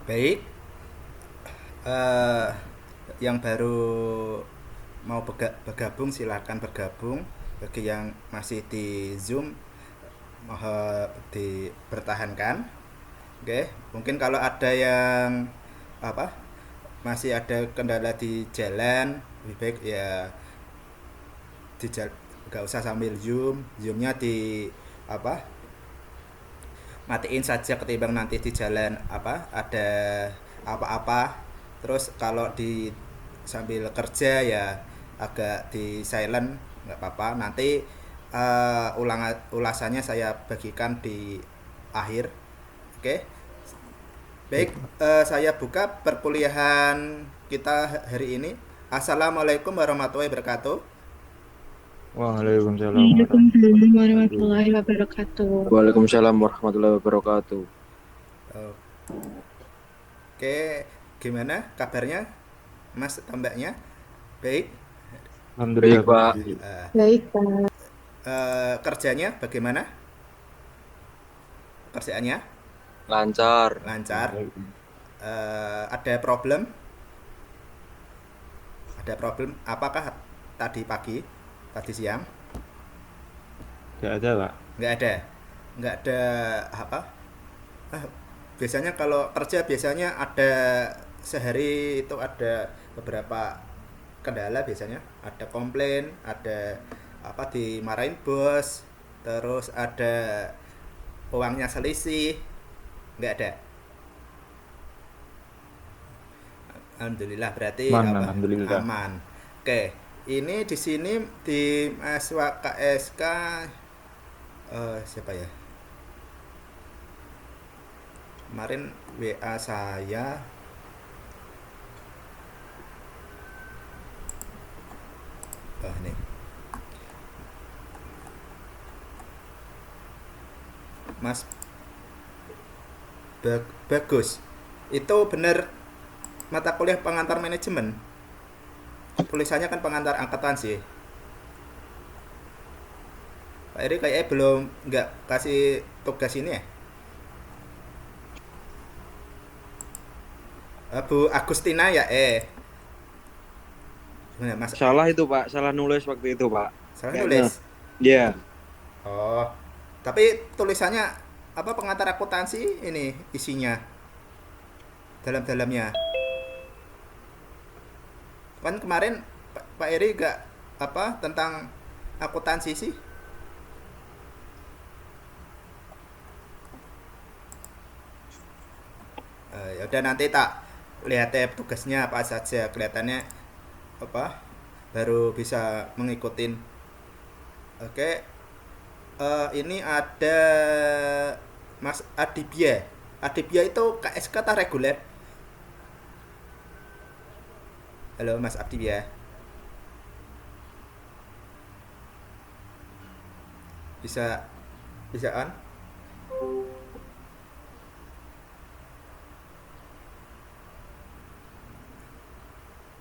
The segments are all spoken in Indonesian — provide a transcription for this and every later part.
Baik, eh, yang baru mau bergabung silakan bergabung. Bagi yang masih di Zoom mohon dipertahankan. Oke, mungkin kalau ada yang apa masih ada kendala di jalan, lebih baik ya di jalan nggak usah sambil zoomnya di apa matiin saja ketimbang nanti di jalan apa ada apa-apa. Terus kalau di sambil kerja ya agak di silent, nggak apa-apa, nanti ulasannya saya bagikan di akhir. Oke, baik. Baik, Pak. Saya buka perkuliahan kita hari ini. Assalamualaikum warahmatullahi wabarakatuh. Waalaikumsalam warahmatullahi Waalaikumsalam wabarakatuh. warahmatullahi wabarakatuh. Waalaikumsalam warahmatullahi wabarakatuh. Oke, gimana kabarnya Mas tambaknya? Baik. Alhamdulillah Baik, baik. Pak. Baik, Pak. Kerjanya bagaimana? Kerjaannya Lancar. lancar. Baik. Ada problem? Ada problem? Apakah tadi pagi, tadi siang? Gak ada, Pak. Nggak ada. Nggak ada apa? Ah, biasanya kalau kerja biasanya ada sehari itu ada beberapa kendala biasanya. Ada komplain, ada apa dimarahin bos, terus ada uangnya selisih. Nggak ada. Alhamdulillah berarti Man, apa alhamdulillah. aman. Oke, ini di sini di mahasiswa KSK siapa ya? Kemarin WA saya. Oh, nih. Mas bagus. Itu benar mata kuliah pengantar manajemen. Tulisannya kan pengantar akuntansi. Pak Eri kayaknya belum nggak kasih tugas ini ya. Bu Agustina ya gimana, Mas, Salah itu, Pak. Salah nulis waktu itu, Pak. salah Kayaknya. nulis. Iya. Oh, tapi tulisannya apa pengantar akuntansi ini isinya dalam-dalamnya. Kan kemarin Pak Eri gak apa tentang akuntansi sih. Ya udah nanti tak lihat ya tugasnya apa saja, kelihatannya apa baru bisa mengikutin. Oke, ini ada Mas Adibia. Adibia itu KSK tak reguler. Halo Mas Adibia. Bisa bisa on?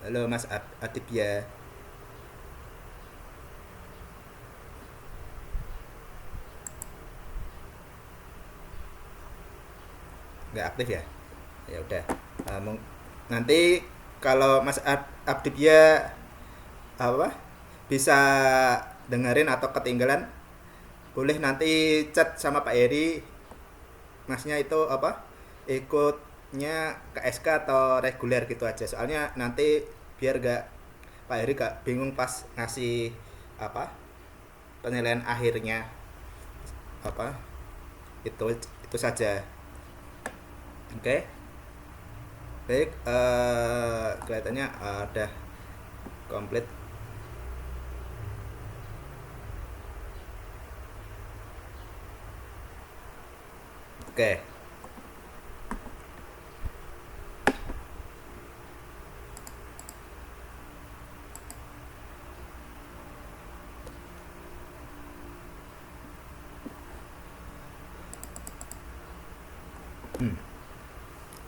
Halo Mas Adibia. Nggak aktif ya? Ya udah. Nanti kalau Mas Adibia apa bisa dengerin atau ketinggalan, boleh nanti chat sama Pak Eri. Masnya itu apa ikutnya KSK atau reguler gitu aja, soalnya nanti biar gak Pak Eri gak bingung pas ngasih apa penilaian akhirnya. Apa itu saja. Oke, baik. Kelihatannya udah komplit. Oke.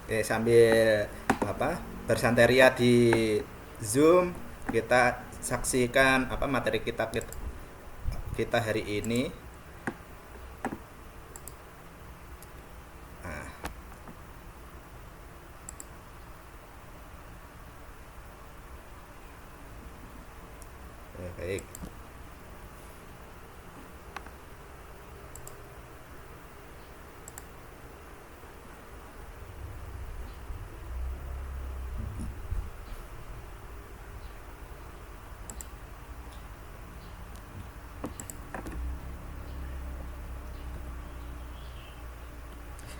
Oke, sambil apa bersanteria di Zoom, kita saksikan apa materi kita hari ini. Nah, baik.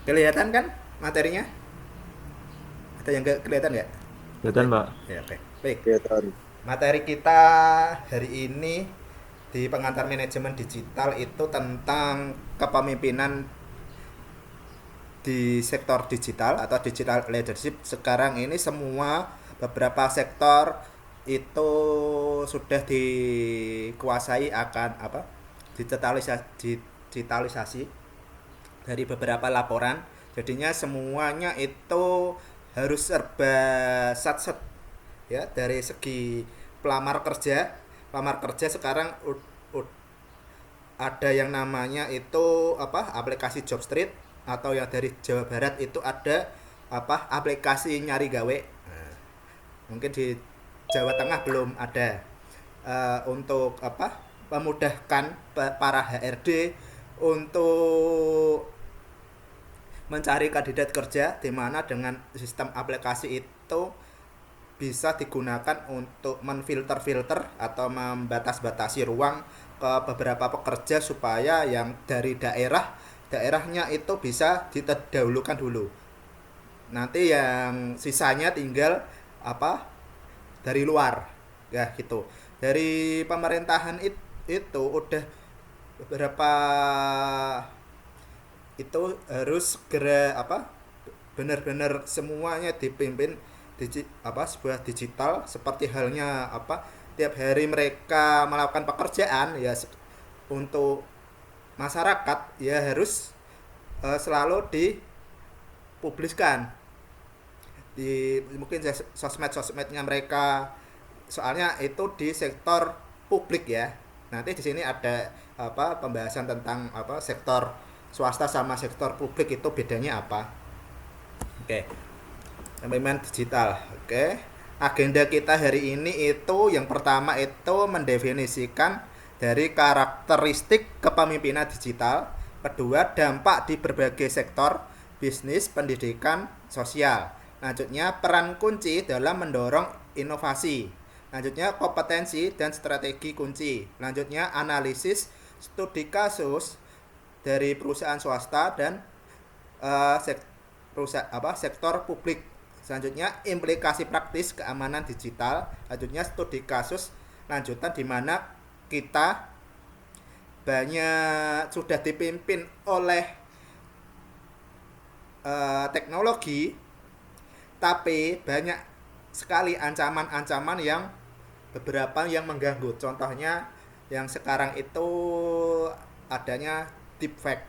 Kelihatan kan materinya? Ada yang nggak kelihatan nggak? Kelihatan, Pak. Ya, oke. Baik. Kelihatan. Materi kita hari ini di pengantar manajemen digital itu tentang kepemimpinan di sektor digital atau digital leadership. Sekarang ini semua beberapa sektor itu sudah dikuasai akan apa? Digitalisasi dari beberapa laporan. Jadinya semuanya itu harus serba satset ya, dari segi pelamar kerja sekarang ada yang namanya itu apa, aplikasi Jobstreet, atau yang dari Jawa Barat itu ada apa, aplikasi nyari gawe. Nah, mungkin di Jawa Tengah belum ada. Untuk apa, memudahkan para HRD untuk mencari kandidat kerja, di mana dengan sistem aplikasi itu bisa digunakan untuk menfilter-filter atau membatas-batasi ruang ke beberapa pekerja supaya yang dari daerahnya itu bisa diterdahulukan dulu. Nanti yang sisanya tinggal apa, dari luar ya gitu. Dari pemerintahan itu udah beberapa itu harus segera apa, benar-benar semuanya dipimpin sebuah digital, seperti halnya apa, tiap hari mereka melakukan pekerjaan ya untuk masyarakat ya harus selalu dipubliskan di mungkin sosmednya mereka, soalnya itu di sektor publik ya. Nanti di sini ada apa, pembahasan tentang apa, sektor swasta sama sektor publik itu bedanya apa. Oke. Kepemimpinan digital. Oke. Agenda kita hari ini itu yang pertama itu mendefinisikan dari karakteristik kepemimpinan digital. Kedua, dampak di berbagai sektor bisnis, pendidikan, sosial. Lanjutnya, peran kunci dalam mendorong inovasi. Lanjutnya, kompetensi dan strategi kunci. Lanjutnya, analisis studi kasus dari perusahaan swasta dan sektor publik. Selanjutnya, implikasi praktis keamanan digital. Lanjutnya, studi kasus lanjutan di mana kita banyak sudah dipimpin oleh teknologi, tapi banyak sekali ancaman-ancaman yang beberapa yang mengganggu. Contohnya yang sekarang itu adanya deepfake.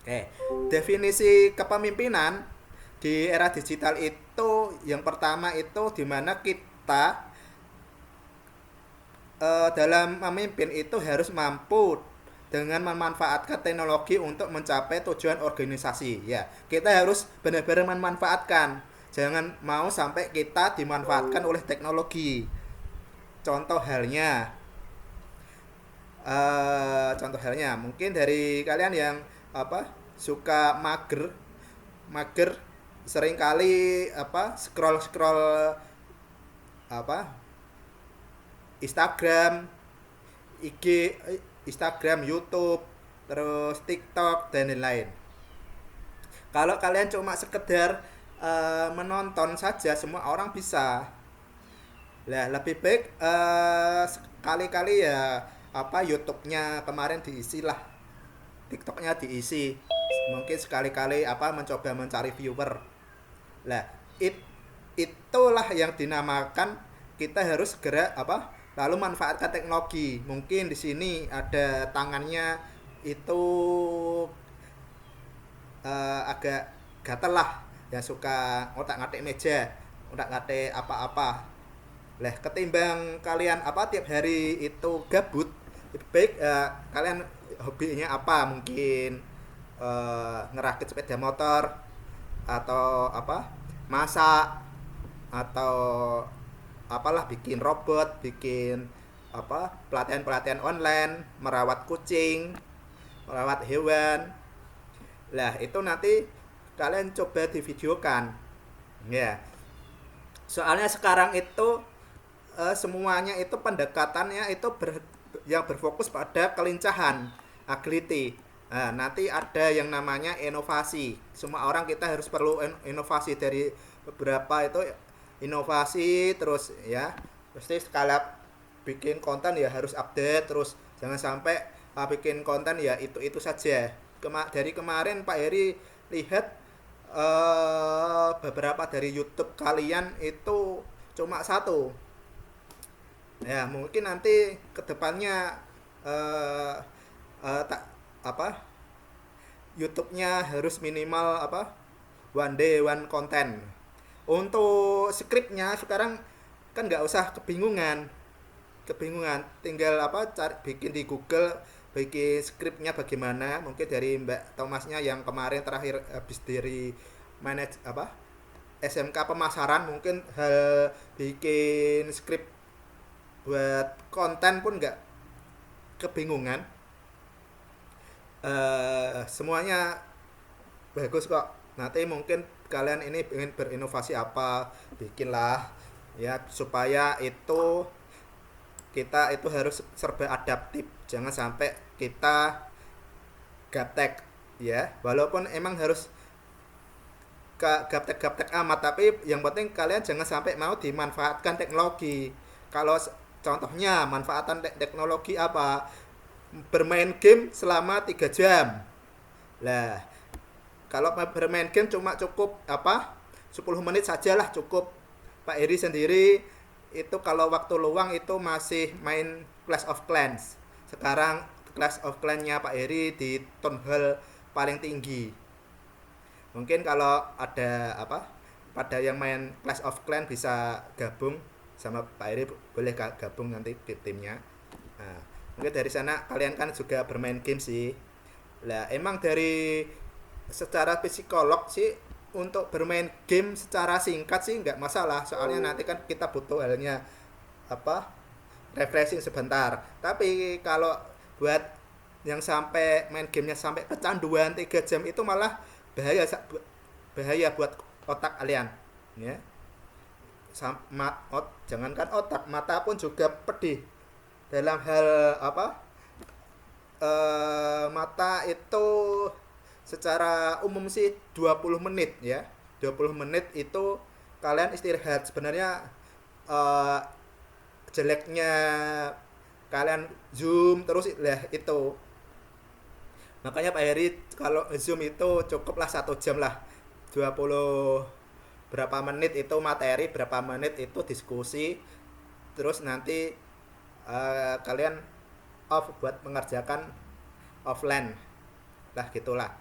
Oke, definisi kepemimpinan di era digital itu yang pertama itu di mana kita dalam memimpin itu harus mampu dengan memanfaatkan teknologi untuk mencapai tujuan organisasi. Ya, kita harus benar-benar memanfaatkan. Jangan mau sampai kita dimanfaatkan oleh teknologi. Contoh halnya mungkin dari kalian yang apa, suka mager sering kali apa, scroll apa, Instagram, YouTube, terus TikTok dan lain-lain. Kalau kalian cuma sekedar menonton saja, semua orang bisa. Lah lebih baik sekali-kali ya apa, YouTube-nya kemarin diisi lah, TikTok-nya diisi. Mungkin sekali-kali apa, mencoba mencari viewer. Lah itulah yang dinamakan kita harus segera apa, lalu manfaatkan teknologi. Mungkin di sini ada tangannya itu agak gatel lah, yang suka ngotak-ngatik meja, ngotak-ngatik apa-apa. Lah ketimbang kalian apa tiap hari itu gabut, lebih baik kalian hobinya apa, mungkin ngerakit sepeda motor, atau apa, masak, atau apalah, bikin robot, bikin pelatihan-pelatihan online, merawat kucing, merawat hewan. Lah, itu nanti kalian coba divideokan. Ya. Soalnya sekarang itu semuanya itu pendekatannya itu yang berfokus pada kelincahan, agility. Nah, nanti ada yang namanya inovasi. Semua orang kita harus perlu inovasi dari beberapa itu inovasi terus ya. Pasti sekali bikin konten ya harus update terus, jangan sampai bikin konten ya itu saja. Dari kemarin Pak Heri lihat beberapa dari YouTube kalian itu cuma satu. Ya mungkin nanti kedepannya tak YouTube-nya harus minimal one day one content. Untuk skripnya sekarang kan nggak usah kebingungan, tinggal cari bikin di Google, bikin skripnya bagaimana. Mungkin dari Mbak Thomasnya yang kemarin terakhir habis dari SMK pemasaran, mungkin bikin skrip buat konten pun nggak kebingungan. Semuanya bagus kok. Nanti mungkin kalian ini ingin berinovasi apa, bikinlah ya, supaya itu kita itu harus serba adaptif, jangan sampai kita gaptek ya. Walaupun emang harus gaptek amat, tapi yang penting kalian jangan sampai mau dimanfaatkan teknologi. Kalau contohnya manfaatan teknologi apa? Bermain game selama 3 jam. Lah, kalau bermain game cuma cukup 10 menit sajalah cukup. Pak Heri sendiri itu kalau waktu luang itu masih main Clash of Clans. Sekarang Clash of Clans-nya Pak Heri di town hall paling tinggi. Mungkin kalau ada pada yang main Clash of Clans bisa gabung sama Pak Heri, boleh gabung nanti di timnya. Nah, mungkin dari sana kalian kan juga bermain game sih. Lah emang dari secara psikolog sih untuk bermain game secara singkat sih nggak masalah, soalnya nanti kan kita butuh halnya refreshing sebentar. Tapi kalau buat yang sampai main gamenya sampai kecanduan 3 jam itu malah bahaya buat otak kalian ya. Jangankan otak, mata pun juga pedih. Dalam hal mata itu secara umum sih 20 menit ya. 20 menit itu kalian istirahat. Sebenarnya jeleknya kalian zoom terus lah itu. Makanya Pak Heri kalau zoom itu cukuplah 1 jam lah. 20 berapa menit itu materi, berapa menit itu diskusi. Terus nanti kalian off buat mengerjakan offline. Lah gitulah.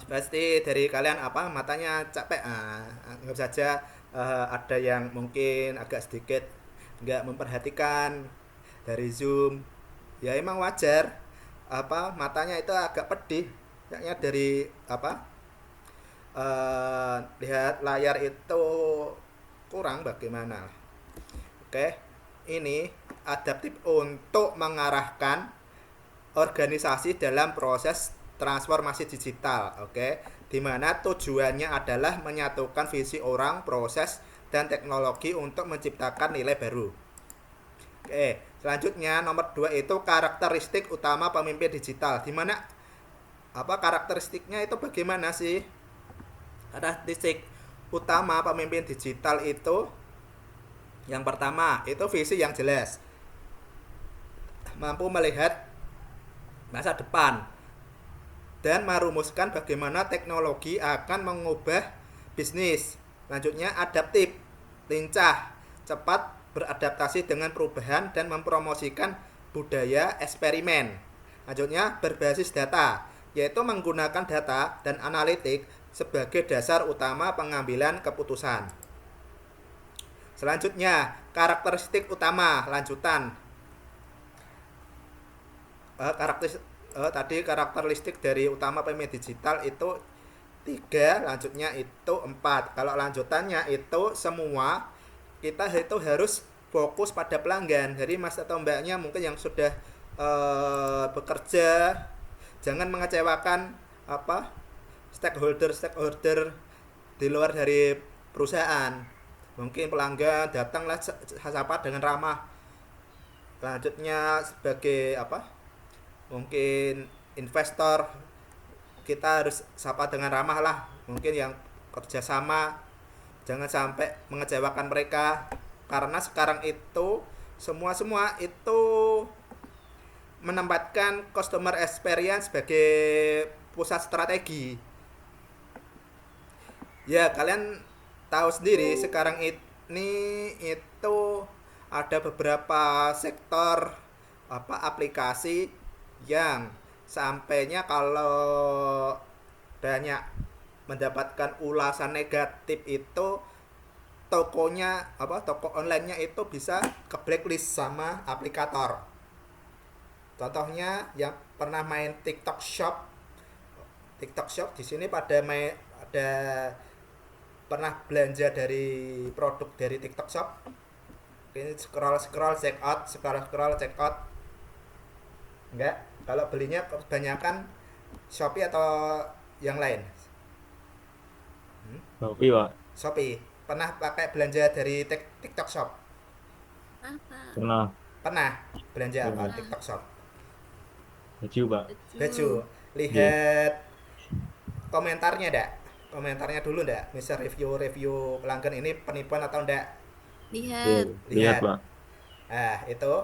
Pasti dari kalian matanya capek, anggap saja ada yang mungkin agak sedikit nggak memperhatikan dari zoom ya, emang wajar matanya itu agak pedih kayaknya dari lihat layar itu kurang bagaimana. Oke, ini adaptif untuk mengarahkan organisasi dalam proses transformasi digital, oke, dimana tujuannya adalah menyatukan visi orang, proses, dan teknologi untuk menciptakan nilai baru. Oke, selanjutnya nomor 2 itu karakteristik utama pemimpin digital, dimana karakteristiknya itu bagaimana sih? Karakteristik utama pemimpin digital itu yang pertama itu visi yang jelas, mampu melihat masa depan dan merumuskan bagaimana teknologi akan mengubah bisnis. Selanjutnya adaptif, lincah, cepat beradaptasi dengan perubahan dan mempromosikan budaya eksperimen. Selanjutnya berbasis data, yaitu menggunakan data dan analitik sebagai dasar utama pengambilan keputusan. Selanjutnya karakteristik utama lanjutan. Karakteristik dari utama pemimpin digital itu 3, lanjutnya itu 4. Kalau lanjutannya itu semua kita itu harus fokus pada pelanggan. Jadi Mas atau Mbaknya mungkin yang sudah bekerja, jangan mengecewakan apa stakeholder di luar dari perusahaan. Mungkin pelanggan datanglah sapa dengan ramah. Selanjutnya sebagai apa? Mungkin investor kita harus sapa dengan ramah lah. Mungkin yang kerjasama jangan sampai mengecewakan mereka, karena sekarang itu semua itu menempatkan customer experience sebagai pusat strategi. Ya, kalian tahu sendiri sekarang ini itu ada beberapa sektor apa aplikasi yang sampainya kalau banyak mendapatkan ulasan negatif itu tokonya apa toko onlinenya itu bisa ke blacklist sama aplikator. Contohnya yang pernah main TikTok Shop di sini pada pernah belanja dari produk dari TikTok Shop. Ini scroll check out. Enggak, kalau belinya kebanyakan Shopee atau yang lain. Shopee, Pak. Shopee. Pernah pakai belanja dari TikTok Shop? Pernah. Pernah belanja apa Pernah. TikTok Shop? Baju, Pak. Baju. Lihat komentarnya enggak? Komentarnya dulu enggak? Misal review pelanggan ini penipuan atau enggak? Lihat, Lihat. Pak. Nah, itu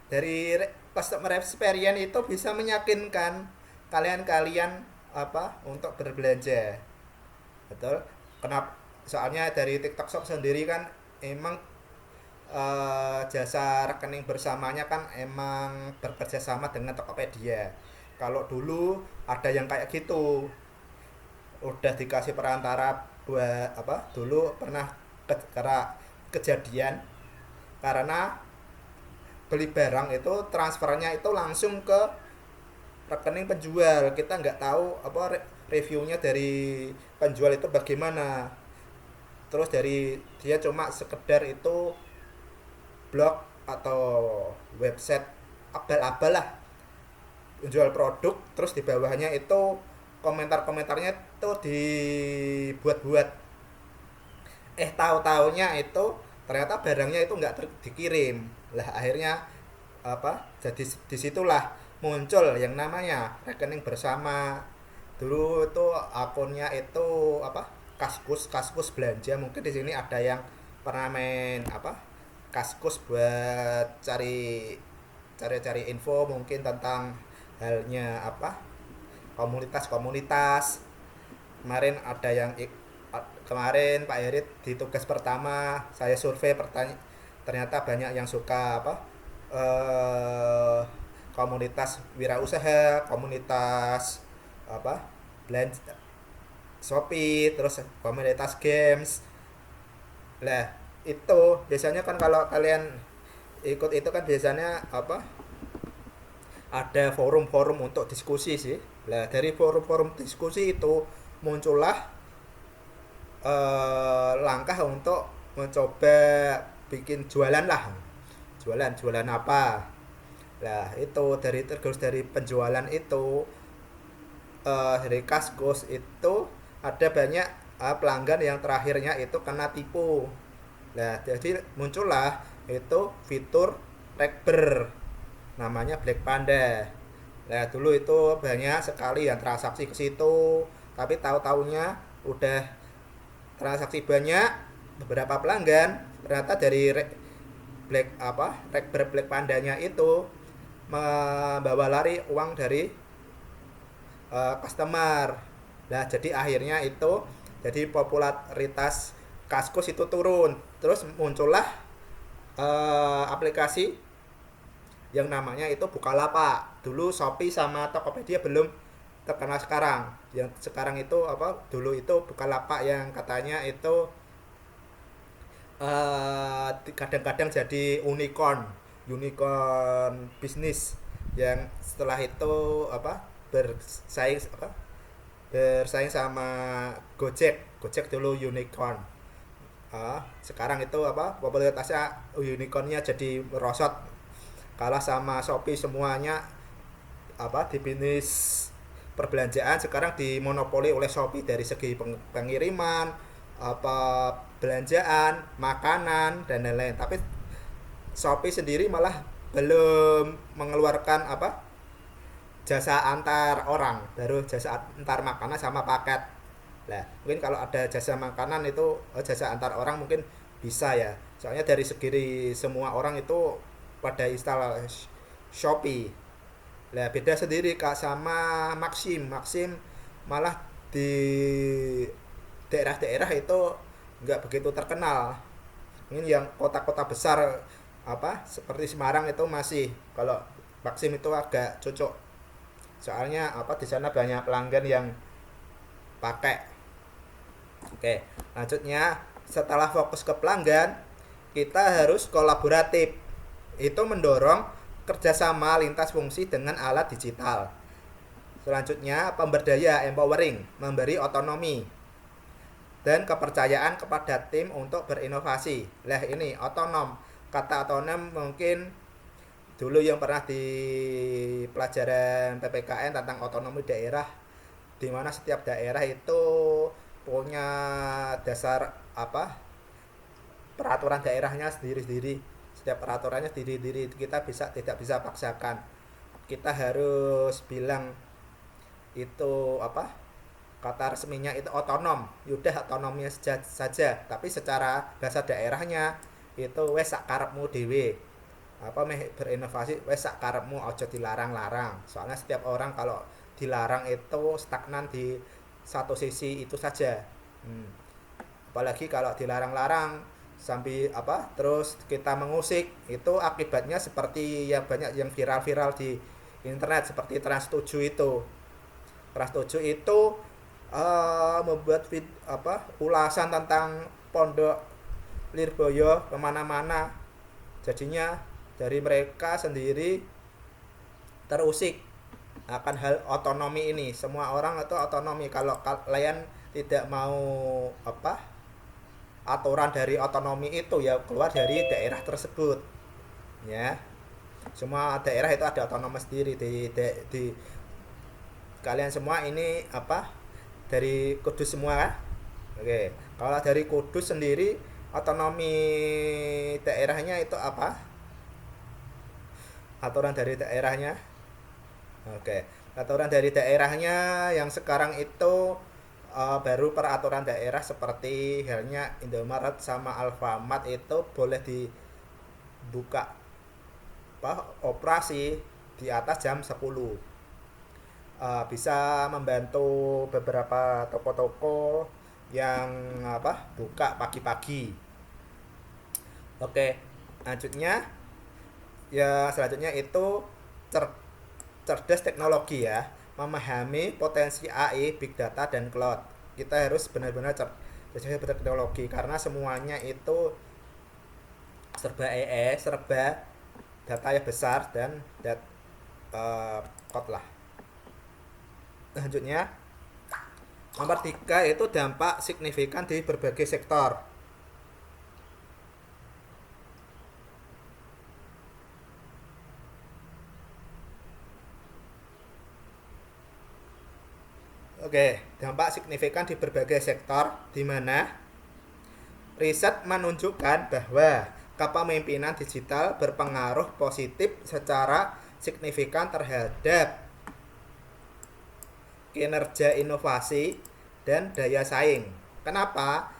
dari customer experience itu bisa meyakinkan kalian apa untuk berbelanja. Betul? Kenapa? Soalnya dari TikTok Shop sendiri kan emang jasa rekening bersamanya kan emang bekerja sama dengan Tokopedia. Kalau dulu ada yang kayak gitu, udah dikasih perantara buat apa? Dulu pernah kejadian karena beli barang itu transfernya itu langsung ke rekening penjual. Kita nggak tahu apa reviewnya dari penjual itu bagaimana. Terus dari dia cuma sekedar itu blog atau website abal-abal lah jual produk, terus di bawahnya itu komentar-komentarnya itu dibuat-buat. Tahu-taunya itu ternyata barangnya itu nggak dikirim. Lah akhirnya apa? Jadi disitulah muncul yang namanya rekening bersama. Dulu itu akunnya itu apa? Kaskus belanja. Mungkin di sini ada yang pernah main apa? Kaskus buat cari info mungkin tentang halnya apa? Komunitas. Kemarin Pak Herit di tugas pertama saya survei ternyata banyak yang suka apa komunitas wirausaha, komunitas apa belanja Shopee, terus komunitas games. Lah itu biasanya kan kalau kalian ikut itu kan biasanya apa ada forum-forum untuk diskusi sih. Lah dari forum-forum diskusi itu muncullah langkah untuk mencoba bikin jualan lah. Jualan apa? Lah itu terus dari penjualan itu dari Kaskus itu ada banyak pelanggan yang terakhirnya itu kena tipu. Nah, jadi muncullah itu fitur Rekber namanya Black Panda. Nah, dulu itu banyak sekali yang transaksi ke situ, tapi tahu-taunya udah transaksi banyak beberapa pelanggan ternyata dari Rekber Black Pandanya itu membawa lari uang dari customer. Nah, jadi akhirnya itu jadi popularitas Kaskus itu turun. Terus muncullah aplikasi yang namanya itu Bukalapak. Dulu Shopee sama Tokopedia belum terkenal sekarang. Yang sekarang itu apa? Dulu itu Bukalapak yang katanya itu kadang-kadang jadi unicorn bisnis yang setelah itu apa? bersaing sama Gojek dulu unicorn. sekarang itu apa popularitasnya unicornnya jadi merosot, kalah sama Shopee. Semuanya apa di bisnis perbelanjaan sekarang dimonopoli oleh Shopee dari segi pengiriman, apa belanjaan, makanan dan lain-lain. Tapi Shopee sendiri malah belum mengeluarkan apa jasa antar orang, baru jasa antar makanan sama paket. Nah, mungkin kalau ada jasa makanan itu jasa antar orang mungkin bisa ya. Soalnya dari segi semua orang itu pada install Shopee. Nah, beda sendiri Kak sama Maxim. Maxim malah di daerah-daerah itu nggak begitu terkenal. Mungkin yang kota-kota besar apa seperti Semarang itu masih, kalau Maxim itu agak cocok. Soalnya apa di sana banyak pelanggan yang pakai. Oke, lanjutnya setelah fokus ke pelanggan, kita harus kolaboratif. Itu mendorong kerjasama lintas fungsi dengan alat digital. Selanjutnya, pemberdaya empowering, memberi otonomi dan kepercayaan kepada tim untuk berinovasi. Lah ini otonom. Kata otonom mungkin dulu yang pernah di pelajaran PPKN tentang otonomi daerah, di mana setiap daerah itu punya dasar apa peraturan daerahnya sendiri-sendiri, setiap peraturannya sendiri-sendiri. Kita tidak bisa paksakan, kita harus bilang itu apa kata resminya itu otonom, yaudah otonomnya saja. Tapi secara bahasa daerahnya itu wes sak karepmu dhewe, apa meh berinovasi wes sak karepmu, ojo dilarang-larang. Soalnya setiap orang kalau dilarang itu stagnan di satu sisi itu saja. Apalagi kalau dilarang-larang sampai apa terus kita mengusik, itu akibatnya seperti yang banyak yang viral-viral di internet seperti Trans 7 itu. Trans 7 itu membuat ulasan tentang Pondok Lirboyo kemana-mana. Jadinya dari mereka sendiri terusik akan hal otonomi ini. Semua orang itu otonomi. Kalau kalian tidak mau apa aturan dari otonomi itu, ya keluar dari daerah tersebut ya. Semua daerah itu ada otonomi sendiri. Di kalian semua ini apa dari Kudus semua kan? Oke, kalau dari Kudus sendiri otonomi daerahnya itu apa? Aturan dari daerahnya. Oke, aturan dari daerahnya yang sekarang itu baru peraturan daerah seperti halnya Indomaret sama Alfamart itu boleh dibuka operasi di atas jam 10. Bisa membantu beberapa toko-toko yang buka pagi-pagi. Oke, selanjutnya itu cerdas teknologi ya, memahami potensi AI, big data dan cloud. Kita harus benar-benar cerdas teknologi karena semuanya itu serba AI, serba data yang besar dan cloud lah. Selanjutnya nomor 3 itu dampak signifikan di berbagai sektor. Oke, dampak signifikan di berbagai sektor, di mana riset menunjukkan bahwa kepemimpinan digital berpengaruh positif secara signifikan terhadap kinerja inovasi dan daya saing. Kenapa?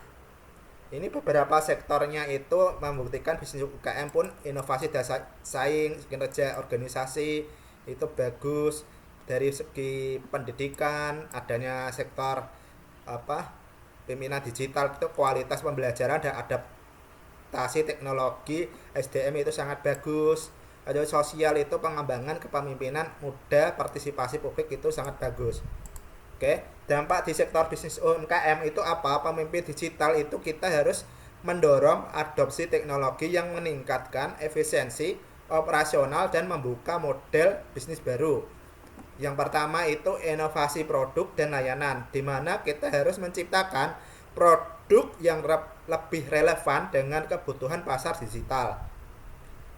Ini beberapa sektornya itu membuktikan bisnis UKM pun inovasi daya saing, kinerja organisasi itu bagus. Dari segi pendidikan, adanya sektor pimpinan digital itu kualitas pembelajaran dan adaptasi teknologi SDM itu sangat bagus. Ada sosial itu pengembangan kepemimpinan muda, partisipasi publik itu sangat bagus. Oke, dampak di sektor bisnis UMKM itu apa? Pemimpin digital itu kita harus mendorong adopsi teknologi yang meningkatkan efisiensi operasional dan membuka model bisnis baru. Yang pertama itu inovasi produk dan layanan, di mana kita harus menciptakan produk yang lebih relevan dengan kebutuhan pasar digital.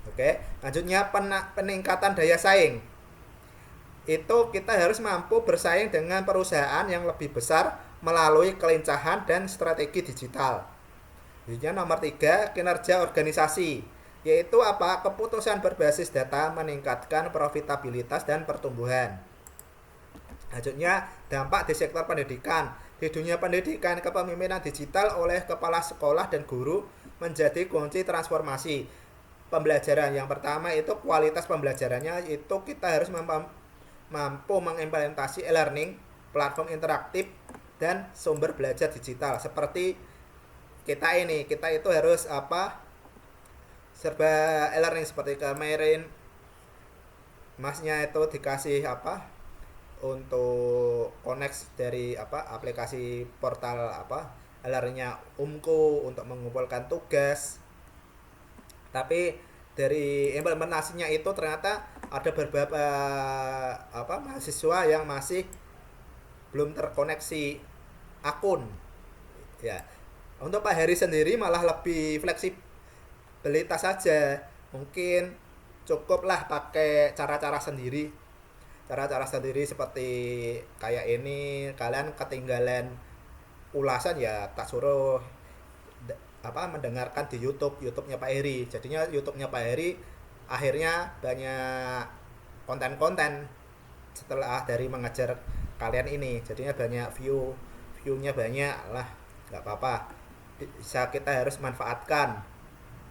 Oke, lanjutnya peningkatan daya saing. Itu kita harus mampu bersaing dengan perusahaan yang lebih besar melalui kelincahan dan strategi digital. Selanjutnya nomor 3, kinerja organisasi, yaitu apa? Keputusan berbasis data meningkatkan profitabilitas dan pertumbuhan. Selanjutnya dampak di sektor pendidikan. Di dunia pendidikan, kepemimpinan digital oleh kepala sekolah dan guru menjadi kunci transformasi pembelajaran. Yang pertama itu kualitas pembelajarannya, itu kita harus mampu mengimplementasi e-learning, platform interaktif, dan sumber belajar digital. Seperti kita itu harus serba e-learning. Seperti kemarin masnya itu dikasih untuk connect dari aplikasi portal e-learningnya Umku untuk mengumpulkan tugas. Tapi dari implementasinya itu ternyata ada beberapa mahasiswa yang masih belum terkoneksi akun. Ya. Untuk Pak Heri sendiri malah lebih fleksibilitas saja. Mungkin cukuplah pakai cara-cara sendiri. Cara-cara sendiri seperti kayak ini, kalian ketinggalan ulasan ya tak suruh mendengarkan di YouTube-nya Pak Heri. Jadinya YouTube-nya Pak Heri akhirnya banyak konten-konten setelah dari mengajar kalian ini. Jadinya banyak view-nya banyak lah, nggak apa-apa. Bisa kita harus manfaatkan.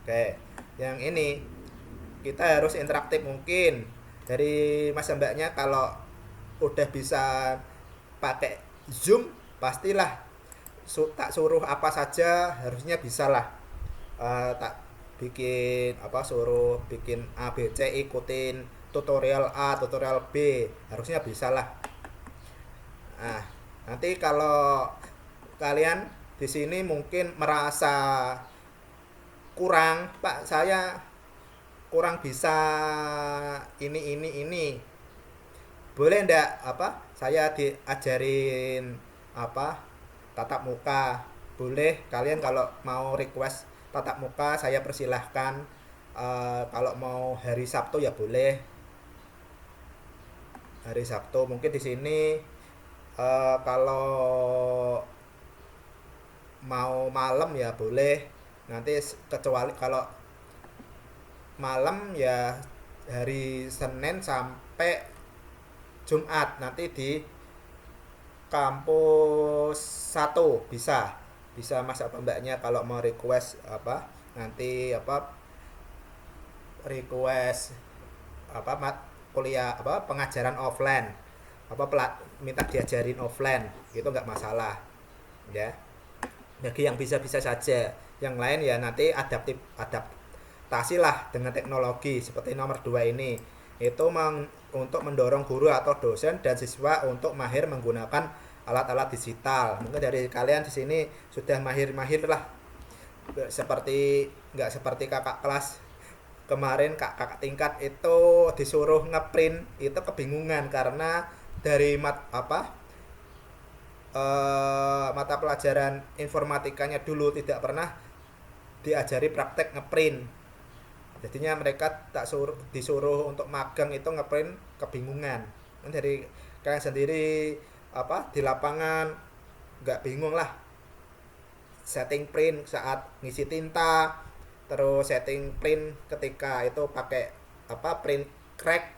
Oke, yang ini kita harus interaktif mungkin. Dari Mas Mbaknya kalau udah bisa pakai Zoom, pastilah tak suruh apa saja harusnya bisa lah. Tak bikin suruh bikin A B C, ikutin tutorial A, tutorial B, harusnya bisa lah. Nah, nanti kalau kalian di sini mungkin merasa kurang, Pak, saya kurang bisa ini. Boleh ndak saya diajarin tatap muka? Boleh, kalian kalau mau request tatap muka saya persilahkan. Kalau mau hari Sabtu ya boleh. Hari Sabtu mungkin di sini kalau mau malam ya boleh. Nanti kecuali kalau malam ya hari Senin sampai Jumat nanti di kampus 1 bisa Mas Mbaknya kalau mau request nanti request kuliah pengajaran offline minta diajarin offline itu nggak masalah ya. Bagi yang bisa saja, yang lain ya nanti adaptasi lah dengan teknologi. Seperti nomor 2 ini itu untuk mendorong guru atau dosen dan siswa untuk mahir menggunakan alat-alat digital. Mungkin dari kalian di sini sudah mahir lah, nggak seperti kakak kelas kemarin, kakak tingkat itu disuruh ngeprint itu kebingungan karena dari mata pelajaran informatikanya dulu tidak pernah diajari praktek ngeprint. Jadinya mereka disuruh untuk magang itu ngeprint kebingungan. Dari kalian sendiri di lapangan nggak bingung lah setting print saat ngisi tinta, terus setting print ketika itu pakai print crack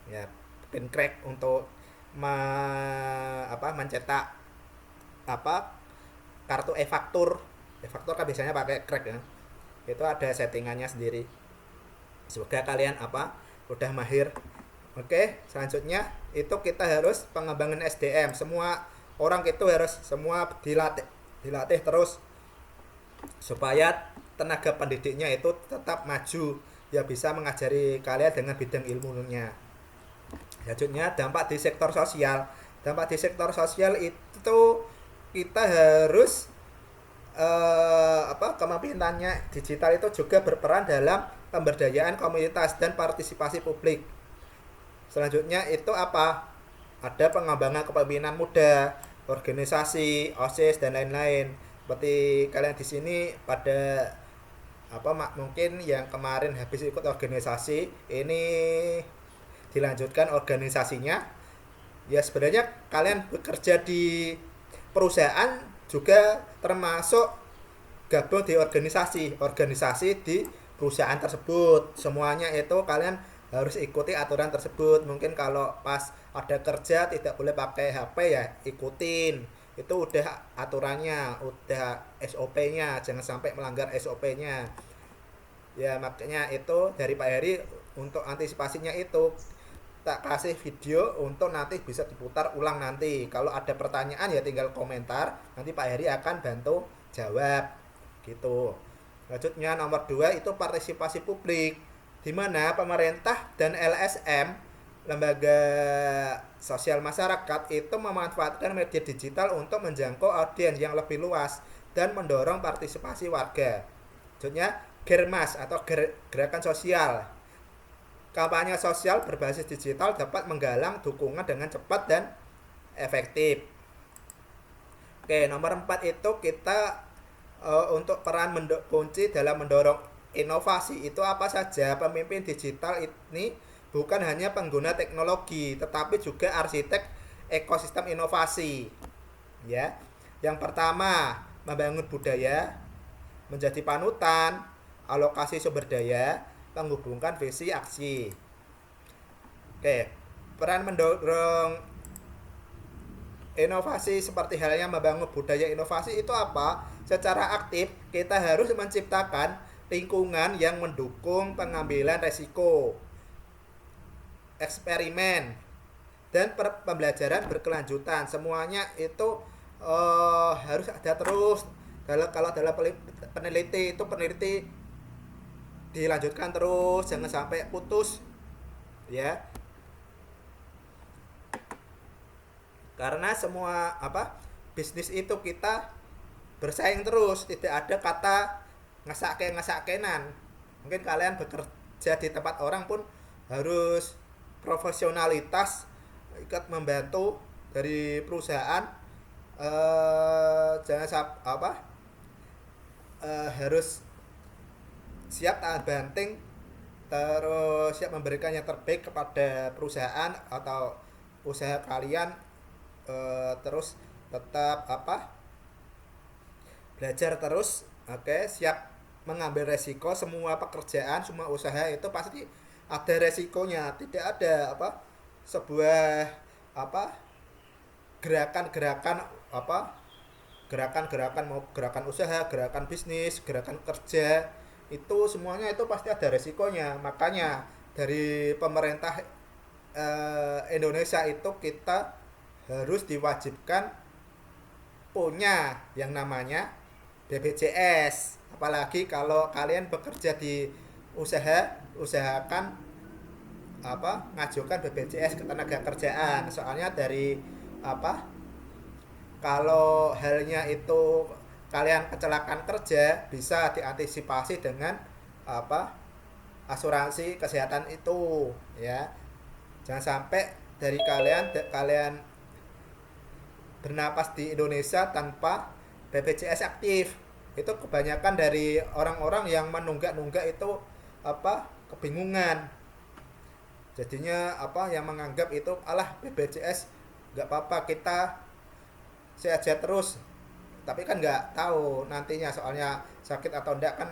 ya, print crack untuk mencetak kartu e-faktur kan biasanya pakai crack ya. Itu ada settingannya sendiri. Semoga kalian udah mahir. Oke, selanjutnya itu kita harus pengembangan SDM. Semua orang itu harus semua dilatih terus supaya tenaga pendidiknya itu tetap maju ya, bisa mengajari kalian dengan bidang ilmunya. Selanjutnya dampak di sektor sosial. Dampak di sektor sosial itu kita harus kepemimpinannya digital itu juga berperan dalam pemberdayaan komunitas dan partisipasi publik. Selanjutnya itu ada pengembangan kepemimpinan muda, organisasi, OSIS dan lain-lain. seperti kalian di sini pada mungkin yang kemarin habis ikut organisasi ini dilanjutkan organisasinya. Ya sebenarnya kalian bekerja di perusahaan juga termasuk gabung di organisasi di perusahaan tersebut. Semuanya itu kalian harus ikuti aturan tersebut. Mungkin kalau pas ada kerja tidak boleh pakai HP ya ikutin, itu udah aturannya, udah SOP-nya, jangan sampai melanggar SOP-nya ya. Makanya itu dari Pak Heri untuk antisipasinya itu tak kasih video untuk nanti bisa diputar ulang. Nanti kalau ada pertanyaan ya tinggal komentar, nanti Pak Heri akan bantu jawab gitu. Selanjutnya nomor 2 itu partisipasi publik, di mana pemerintah dan LSM, lembaga sosial masyarakat, itu memanfaatkan media digital untuk menjangkau audiens yang lebih luas dan mendorong partisipasi warga. Selanjutnya Germas atau gerakan sosial. Kampanye sosial berbasis digital dapat menggalang dukungan dengan cepat dan efektif. Oke, nomor 4 itu kita untuk peran kunci dalam mendorong inovasi itu apa saja. Pemimpin digital ini bukan hanya pengguna teknologi, tetapi juga arsitek ekosistem inovasi. Ya. Yang pertama, membangun budaya, menjadi panutan, alokasi sumber daya, menghubungkan visi aksi. Oke, peran mendorong inovasi seperti halnya membangun budaya inovasi itu apa? Secara aktif kita harus menciptakan lingkungan yang mendukung pengambilan resiko, eksperimen, dan pembelajaran berkelanjutan. Semuanya itu harus ada terus. Kalau dalam peneliti itu dilanjutkan terus, jangan sampai putus ya. Karena semua bisnis itu kita bersaing terus, tidak ada kata ngesakenan. Mungkin kalian bekerja di tempat orang pun harus profesionalitas, ikut membantu dari perusahaan, harus siap tahan banting, terus siap memberikan yang terbaik kepada perusahaan atau usaha kalian, terus tetap belajar terus. Oke, siap mengambil resiko. Semua pekerjaan, semua usaha itu pasti ada resikonya. Tidak ada sebuah gerakan mau gerakan usaha, gerakan bisnis, gerakan kerja, itu semuanya itu pasti ada resikonya. Makanya dari pemerintah Indonesia itu kita harus diwajibkan punya yang namanya BPJS. Apalagi kalau kalian bekerja di usahakan ngajukan BPJS ke tenaga kerjaan. Soalnya dari kalau halnya itu kalian kecelakaan kerja bisa diantisipasi dengan asuransi kesehatan itu ya. Jangan sampai dari kalian bernapas di Indonesia tanpa BPJS aktif. Itu kebanyakan dari orang-orang yang menunggak-nunggak itu kebingungan. Jadinya yang menganggap itu BPJS nggak apa-apa, kita sehat terus. Tapi kan nggak tahu nantinya, soalnya sakit atau enggak kan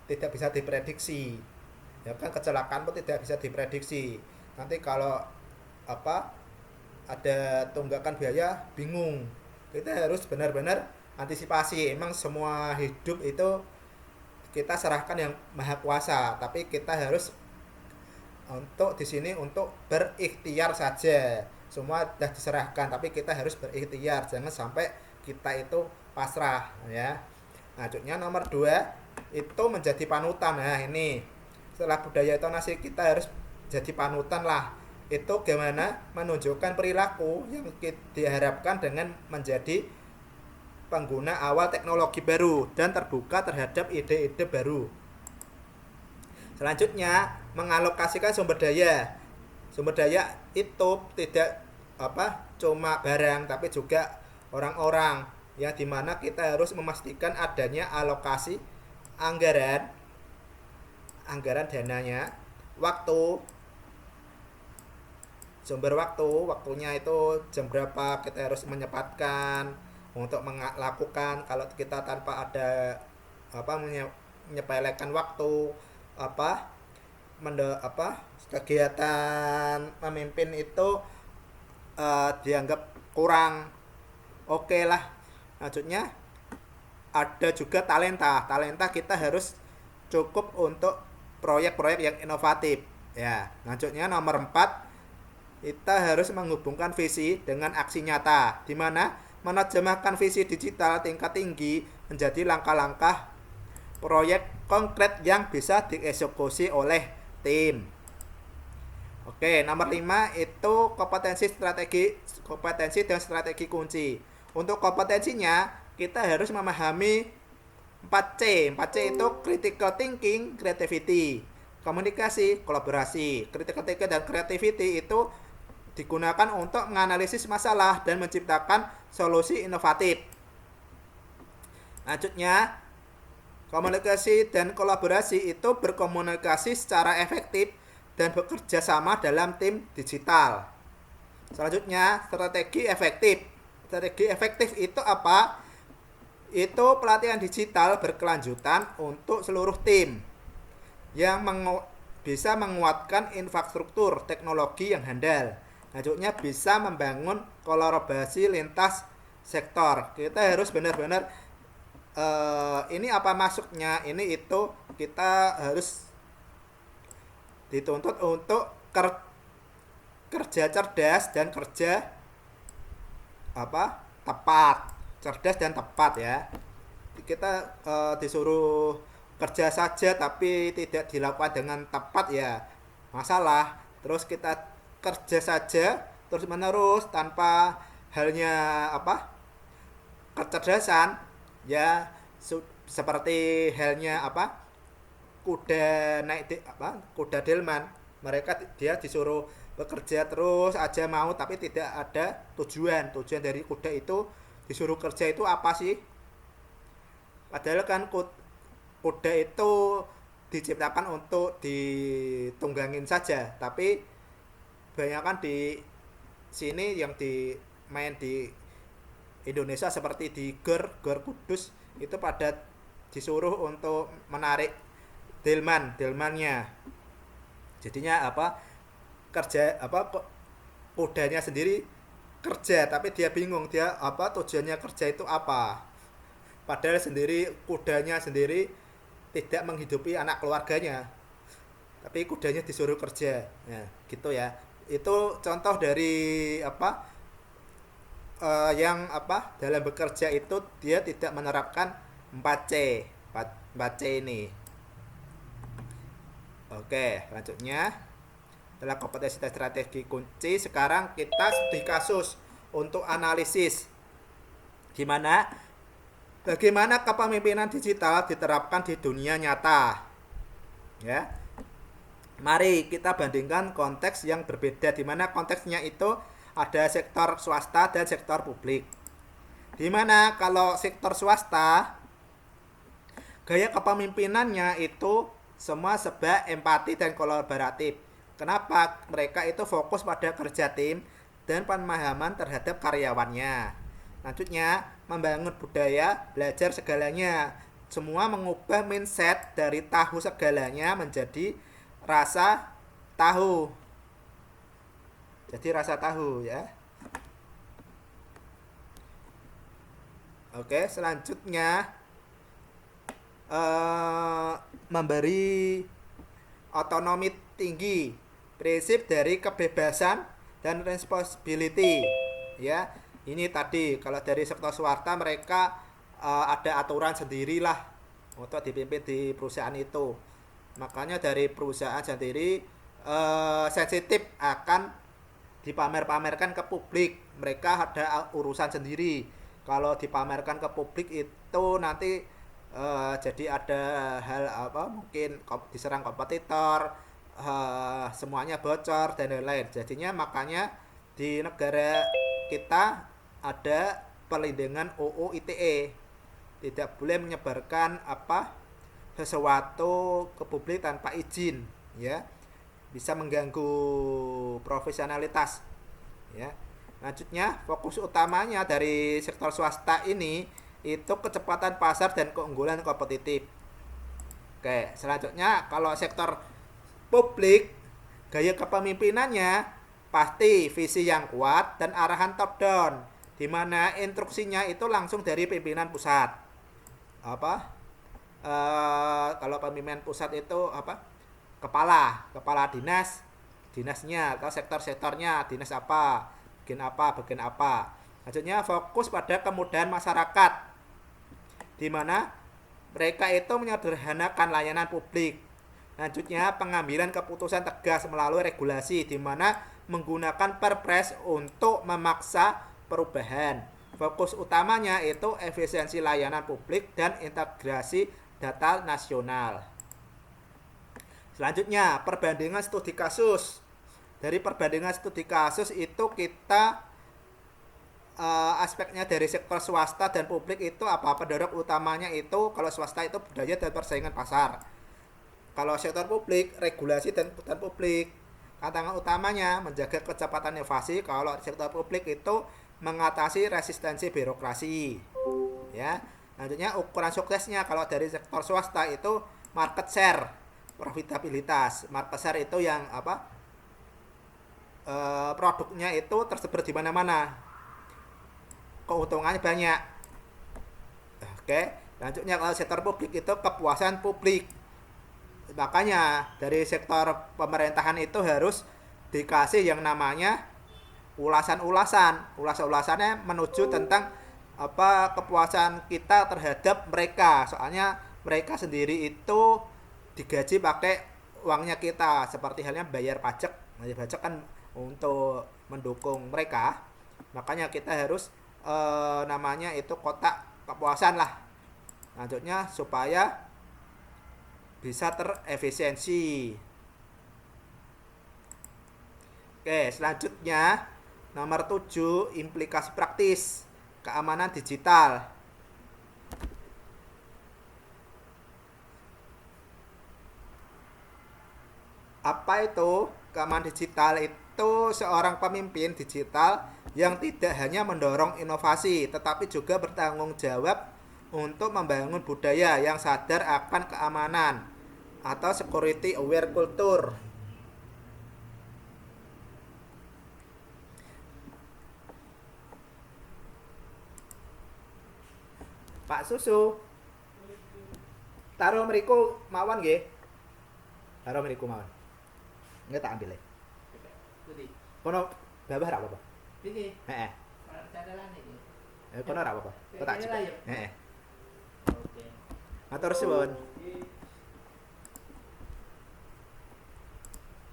tidak bisa diprediksi. Ya kan, kecelakaan pun tidak bisa diprediksi. Nanti kalau ada tunggakan biaya bingung. Kita harus benar-benar antisipasi. Emang semua hidup itu kita serahkan yang Maha Kuasa, tapi kita harus untuk di sini untuk berikhtiar saja. Semua sudah diserahkan, tapi kita harus berikhtiar, jangan sampai kita itu pasrah ya. Selanjutnya nomor 2 itu menjadi panutan. Nah ini setelah budaya intonasi kita harus jadi panutan lah. Itu gimana menunjukkan perilaku yang diharapkan dengan menjadi pengguna awal teknologi baru dan terbuka terhadap ide-ide baru. Selanjutnya mengalokasikan sumber daya. Sumber daya itu tidak cuma barang, tapi juga orang-orang. yang dimana kita harus memastikan adanya alokasi anggaran dananya, waktu, sumber waktunya itu jam berapa kita harus menyempatkan untuk melakukan. Kalau kita tanpa ada menyepelekan waktu, apa kegiatan memimpin itu dianggap kurang oke lah. Maksudnya ada juga talenta kita harus cukup untuk proyek-proyek yang inovatif ya. Lanjutnya nomor 4, kita harus menghubungkan visi dengan aksi nyata, di mana menerjemahkan visi digital tingkat tinggi menjadi langkah-langkah proyek konkret yang bisa dieksekusi oleh tim. Oke, nomor 5 itu kompetensi dan strategi kunci. Untuk kompetensinya, kita harus memahami 4C. 4C itu critical thinking, creativity, komunikasi, kolaborasi. Critical thinking dan creativity itu digunakan untuk menganalisis masalah dan menciptakan solusi inovatif. Lanjutnya, komunikasi dan kolaborasi itu berkomunikasi secara efektif dan bekerja sama dalam tim digital. Selanjutnya, strategi efektif. Strategi efektif itu apa? Itu pelatihan digital berkelanjutan untuk seluruh tim yang bisa menguatkan infrastruktur teknologi yang handal. Lanjutnya, bisa membangun kolaborasi lintas sektor. Kita harus benar-benar ini apa masuknya, ini itu kita harus dituntut untuk kerja cerdas dan kerja tepat. Cerdas dan tepat ya. Kita disuruh kerja saja tapi tidak dilakukan dengan tepat ya masalah. Terus kita kerja saja terus menerus tanpa halnya kecerdasan ya, seperti halnya kuda delman. Dia disuruh bekerja terus aja mau tapi tidak ada tujuan dari kuda itu. Disuruh kerja itu apa sih? Padahal kan kuda itu diciptakan untuk ditunggangin saja, tapi kebanyakan di sini yang main di Indonesia seperti di Gor Kudus itu pada disuruh untuk menarik delmannya. Jadinya kudanya sendiri kerja tapi dia bingung tujuannya kerja itu apa. Padahal kudanya sendiri tidak menghidupi anak keluarganya. Tapi kudanya disuruh kerja. Nah, gitu ya. Itu contoh dari dalam bekerja itu dia tidak menerapkan 4C ini. Oke, selanjutnya adalah kompetensi dan strategi kunci. Sekarang kita studi kasus untuk analisis bagaimana kepemimpinan digital diterapkan di dunia nyata ya. Mari kita bandingkan konteks yang berbeda, di mana konteksnya itu ada sektor swasta dan sektor publik. Di mana kalau sektor swasta, gaya kepemimpinannya itu semua serba empati dan kolaboratif. Kenapa? Mereka itu fokus pada kerja tim dan pemahaman terhadap karyawannya. Lanjutnya, membangun budaya belajar segalanya. Semua mengubah mindset dari tahu segalanya menjadi rasa tahu. Jadi rasa tahu ya. Oke, selanjutnya memberi otonomi tinggi, prinsip dari kebebasan dan responsibility ya. Ini tadi kalau dari sektor swasta mereka ada aturan sendirilah untuk dipimpin di perusahaan itu. Makanya dari perusahaan sendiri sensitif akan dipamerkan ke publik. Mereka ada urusan sendiri. Kalau dipamerkan ke publik itu nanti jadi ada hal mungkin diserang kompetitor, semuanya bocor dan lain-lain. Jadinya makanya di negara kita ada perlindungan UU ITE. Tidak boleh menyebarkan sesuatu ke publik tanpa izin, ya. Bisa mengganggu profesionalitas, ya. Selanjutnya, fokus utamanya dari sektor swasta ini itu kecepatan pasar dan keunggulan kompetitif. Oke, selanjutnya kalau sektor publik, gaya kepemimpinannya pasti visi yang kuat dan arahan top down, di mana instruksinya itu langsung dari pimpinan pusat. Kalau pimpinan pusat itu kepala dinasnya, atau sektornya, dinas bagian apa. Selanjutnya fokus pada kemudahan masyarakat, di mana mereka itu menyederhanakan layanan publik. Selanjutnya pengambilan keputusan tegas melalui regulasi, di mana menggunakan perpres untuk memaksa perubahan. Fokus utamanya itu efisiensi layanan publik dan integrasi data nasional. Selanjutnya perbandingan studi kasus. Dari perbandingan studi kasus itu kita aspeknya dari sektor swasta dan publik itu pendorong utamanya itu, kalau swasta itu budaya dan persaingan pasar, kalau sektor publik regulasi dan publik. Tantangan utamanya menjaga kecepatan inovasi, kalau sektor publik itu mengatasi resistensi birokrasi, ya. Lanjutnya ukuran suksesnya, kalau dari sektor swasta itu market share, profitabilitas. Market share itu yang produknya itu tersebar di mana-mana, keuntungannya banyak. Oke, lanjutnya kalau sektor publik itu kepuasan publik. Makanya dari sektor pemerintahan itu harus dikasih yang namanya ulasannya menuju tentang kepuasan kita terhadap mereka. Soalnya mereka sendiri itu digaji pakai uangnya kita, seperti halnya bayar pajak kan untuk mendukung mereka. Makanya kita harus namanya itu kotak kepuasan lah. Lanjutnya supaya bisa terefisiensi. Oke, selanjutnya nomor 7, implikasi praktis keamanan digital. Apa itu keamanan digital? Itu seorang pemimpin digital yang tidak hanya mendorong inovasi, tetapi juga bertanggung jawab untuk membangun budaya yang sadar akan keamanan atau security aware culture. Pak Susu, taruh mriku mawon nggih. Taruh mriku mawon. Nggak tak ambil. Kono babah ra apa-apa. Iki. Heeh. Cadalan iki. Kono ra apa-apa. Kok tak Cadalan cek. ya? Heeh. Oke. Matur suwun.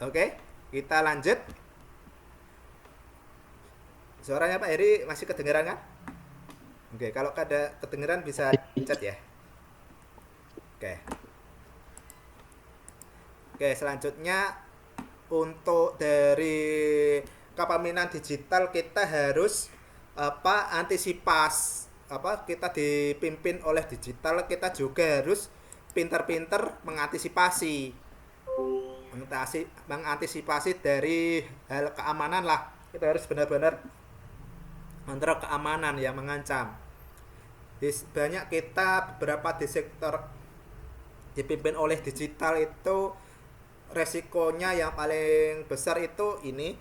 Oke, kita lanjut. Suaranya Pak Heri masih kedengeran kan? Oke, kalau ada kedengeran bisa chat ya. Oke. Oke, selanjutnya untuk dari kepemimpinan digital kita harus kita dipimpin oleh digital, kita juga harus pintar-pintar mengantisipasi dari hal keamanan lah. Kita harus benar-benar antara keamanan yang mengancam. Banyak kita beberapa di sektor dipimpin oleh digital itu resikonya yang paling besar itu ini,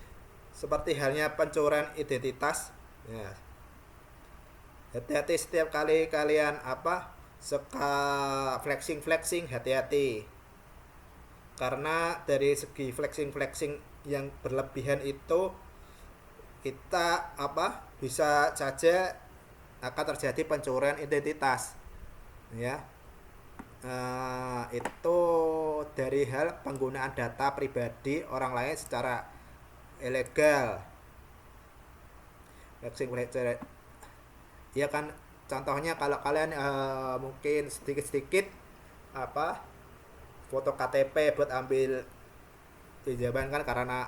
seperti halnya pencurian identitas. Ya. Hati-hati setiap kali kalian suka flexing, hati-hati. Karena dari segi flexing yang berlebihan itu kita bisa saja akan terjadi pencurian identitas, ya. Itu dari hal penggunaan data pribadi orang lain secara ilegal. Flexing ya kan, contohnya kalau kalian mungkin sedikit foto KTP buat ambil pinjaman kan, karena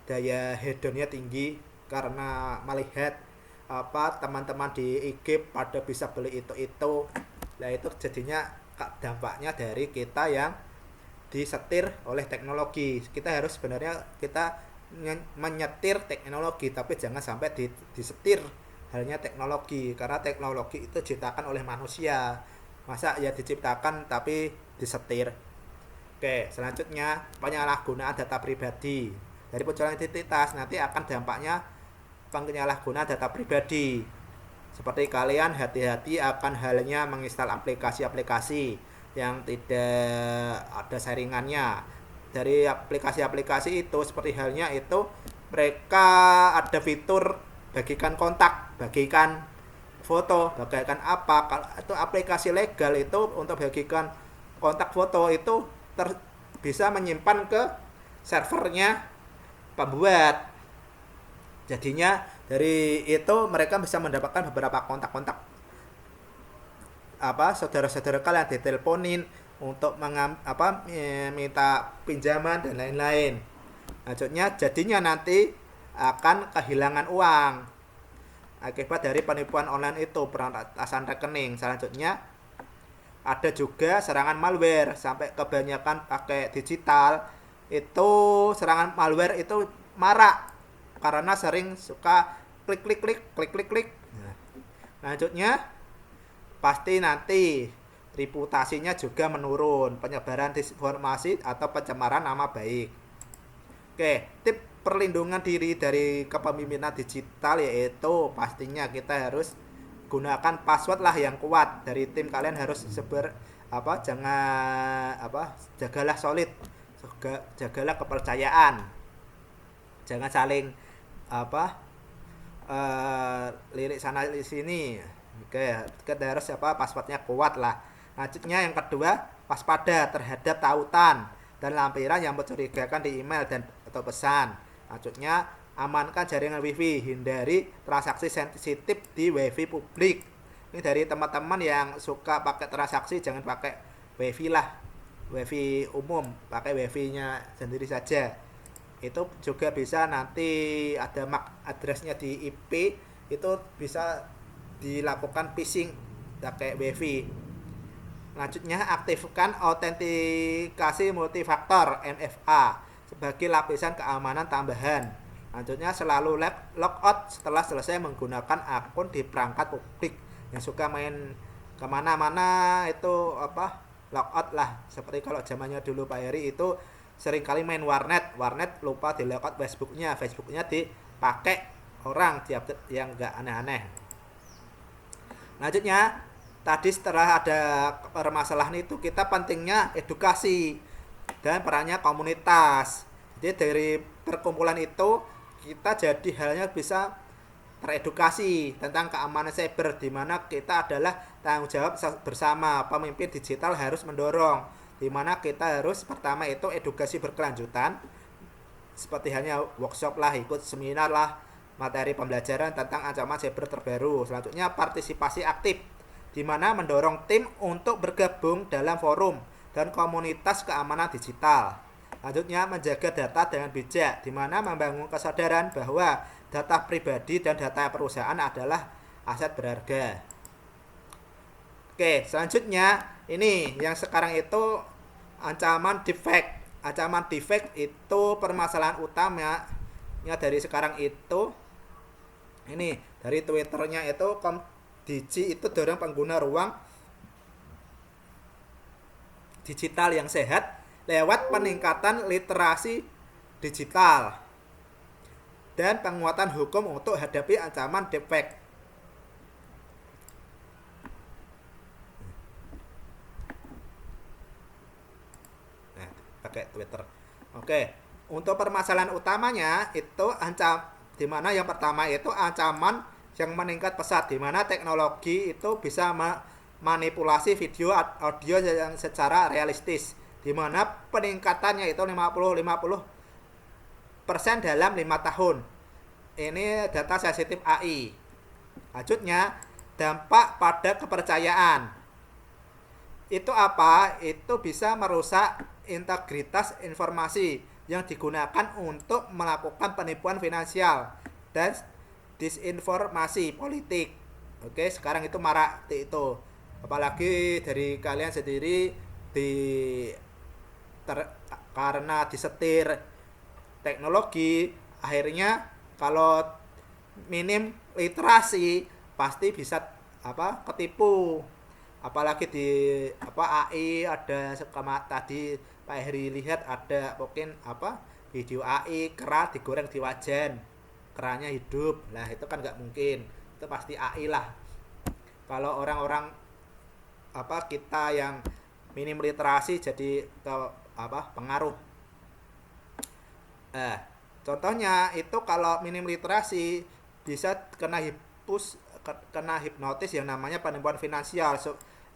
daya hedonnya tinggi karena melihat teman-teman di IG pada bisa beli itu. Nah, itu jadinya dampaknya dari kita yang disetir oleh teknologi. Kita harus sebenarnya kita menyetir teknologi, tapi jangan sampai disetir halnya teknologi, karena teknologi itu diciptakan oleh manusia. Masa ya diciptakan tapi disetir. Oke, selanjutnya penyalahgunaan data pribadi. Dari bocoran identitas nanti akan dampaknya penyalahgunaan data pribadi. Seperti kalian hati-hati akan halnya menginstal aplikasi-aplikasi yang tidak ada saringannya. Dari aplikasi-aplikasi itu seperti halnya itu mereka ada fitur bagikan kontak, bagikan foto, bagikan apa. Kalau itu aplikasi legal itu untuk bagikan kontak foto itu bisa menyimpan ke servernya pembuat. Jadinya dari itu mereka bisa mendapatkan beberapa kontak-kontak saudara-saudara kalian diteleponin untuk minta pinjaman dan lain-lain. Maksudnya jadinya nanti akan kehilangan uang akibat dari penipuan online itu, perantasan rekening. Selanjutnya ada juga serangan malware, sampai kebanyakan pakai digital itu serangan malware itu marak karena sering suka klik. Nah, selanjutnya pasti nanti reputasinya juga menurun, penyebaran disinformasi atau pencemaran nama baik. Oke, tip perlindungan diri dari kepemimpinan digital yaitu pastinya kita harus gunakan password lah yang kuat. Dari tim kalian harus jagalah solid, jagalah kepercayaan, jangan saling lirik sana lirik sini. Oke, kita harus passwordnya kuat lah. Selanjutnya yang kedua, waspada terhadap tautan dan lampiran yang mencurigakan di email dan atau pesan. Selanjutnya, amankan jaringan wifi, hindari transaksi sensitif di wifi publik. Ini dari teman-teman yang suka pakai transaksi, jangan pakai wifi lah, wifi umum, pakai wifi-nya sendiri saja. Itu juga bisa nanti ada MAC address-nya di IP, itu bisa dilakukan phishing pakai wifi. Selanjutnya, aktifkan autentikasi multifaktor MFA sebagai lapisan keamanan tambahan. Selanjutnya, selalu logout setelah selesai menggunakan akun di perangkat publik. Yang suka main kemana-mana itu logout lah. Seperti kalau zamannya dulu Pak Heri itu sering kali main warnet lupa di logout Facebooknya dipakai orang yang enggak aneh-aneh. Selanjutnya, tadi setelah ada permasalahan itu, kita pentingnya edukasi dan perannya komunitas. Jadi dari perkumpulan itu kita jadi halnya bisa teredukasi tentang keamanan cyber, di mana kita adalah tanggung jawab bersama. Pemimpin digital harus mendorong, di mana kita harus pertama itu edukasi berkelanjutan, seperti halnya workshop lah, ikut seminar lah, materi pembelajaran tentang ancaman cyber terbaru. Selanjutnya partisipasi aktif, di mana mendorong tim untuk bergabung dalam forum dan komunitas keamanan digital. Selanjutnya menjaga data dengan bijak, di mana membangun kesadaran bahwa data pribadi dan data perusahaan adalah aset berharga. Oke, selanjutnya ini yang sekarang itu ancaman deepfake. Ancaman deepfake itu permasalahan utamanya dari sekarang itu. Ini dari Twitternya itu Digi itu dorong pengguna ruang digital yang sehat lewat peningkatan literasi digital dan penguatan hukum untuk hadapi ancaman deepfake. Nah, pakai Twitter. Oke, untuk permasalahan utamanya itu di mana yang pertama itu ancaman yang meningkat pesat, di mana teknologi itu bisa manipulasi video audio yang secara realistis, di mana peningkatannya itu 50% dalam 5 tahun. Ini data sensitif AI. Selanjutnya, dampak pada kepercayaan. Itu apa? Itu bisa merusak integritas informasi yang digunakan untuk melakukan penipuan finansial dan disinformasi politik. Oke, sekarang itu marak itu. Apalagi dari kalian sendiri di karena disetir teknologi, akhirnya kalau minim literasi pasti bisa ketipu. Apalagi di AI ada tadi Pak Heri lihat ada mungkin video AI kera digoreng di wajan, keranya hidup. Lah itu kan nggak mungkin, itu pasti AI lah. Kalau orang-orang kita yang minim literasi jadi ke pengaruh. Contohnya itu kalau minim literasi bisa kena hipnotis yang namanya penipuan finansial.